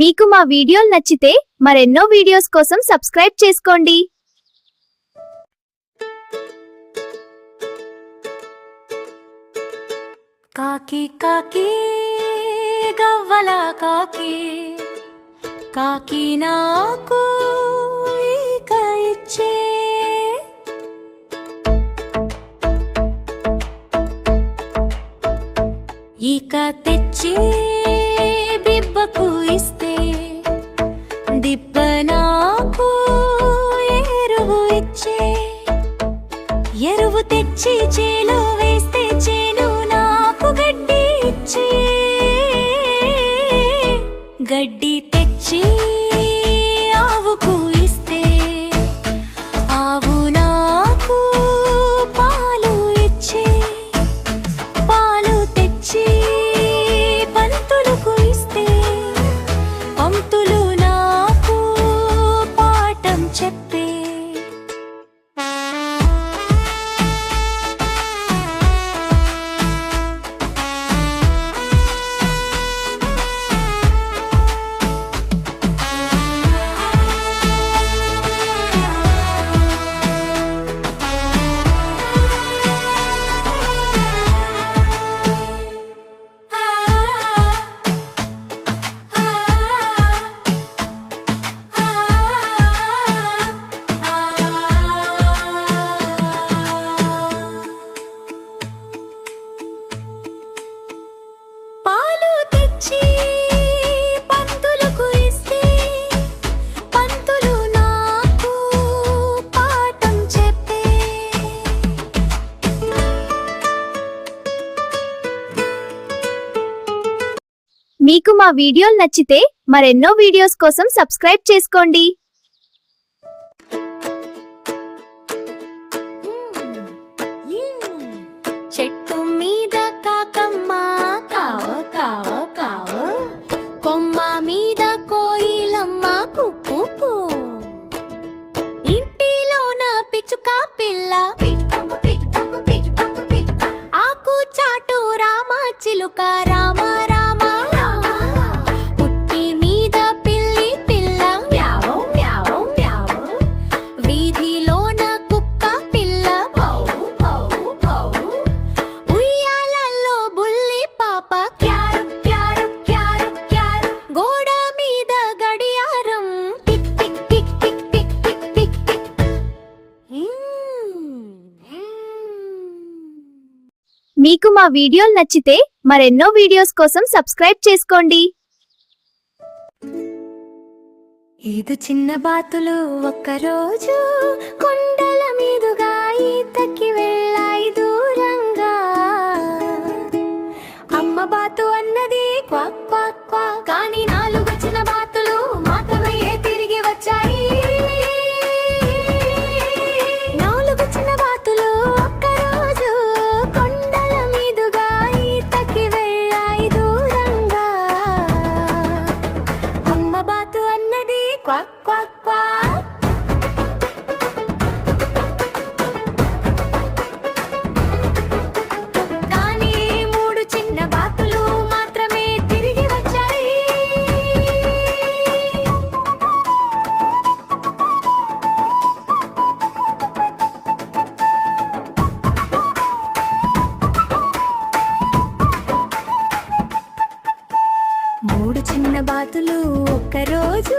మీకు మా వీడియోలు నచ్చితే మరెన్నో వీడియోస్ కోసం సబ్స్క్రైబ్ చేసుకోండి. కాకి కాకి గవ్వల కాకి కాకి నాకు ఈక ఇచ్చే ఈక తెచ్చి బిబ్బకు ఇస్తే దిబ్బ నాకు ఎరువు ఇచ్చే ఎరువు తెచ్చి చేలో వేస్తే చేను నాకు గడ్డి ఇచ్చే గడ్డి తెచ్చి ఆవుకు ఇస్తే ఆవు నాకు పాలు ఇచ్చే పాలు తెచ్చి పంతులకు ఇస్తే పంతులు నాకు పాఠం చెప్పే పాలు తెచ్చి పంతులకు ఇస్తే పంతులు నాకు పాఠం చెప్పే మీకు మా వీడియోలు నచ్చితే మరెన్నో వీడియోస్ కోసం సబ్స్క్రైబ్ చేసుకోండి. చెట్టు మీద కాకమ్మ కావ కావ కావ కొమ్మ మీద కోయిలమ్మ కుక్కు ఇంటిలోన పిచ్చుక పిల్ల ఆకు చాటు రామ చిలుక రామ రామ పుట్టి మీద పిల్లి పిల్ల వీధిలోన కుక్క పిల్ల ఉయ్యాలల్లో బుల్లి పాప గోడ మీద గడియారం tick tick tick tick tick tick tick tick. మీకు మా వీడియోలు నచ్చితే మరెన్నో వీడియోస్ కోసం సబ్స్క్రైబ్ చేసుకోండి. ఈదు చిన్న బాతులు ఒక్కరోజు కొండల మీదుగా ఈతకి వెళ్ళాయి దూరంగా. అమ్మ బాతు అన్నది క్వాక్ క్వాక్ క్వాక్ కానీ నాలుగు చిన్న బాతులు మాత్రమే తిరిగి వచ్చాయి. నాలుగు చిన్న బాతులు ఒక్కరోజు కొండల మీదుగా ఈతకి వెళ్ళాయి దూరంగా. అమ్మ బాతు అన్నది క్వాక్ క్వాక్ క్వాక్ కానీ మూడు చిన్న బాతులు మాత్రమే తిరిగి వచ్చాయి. మూడు చిన్న బాతులు ఒక్కరోజు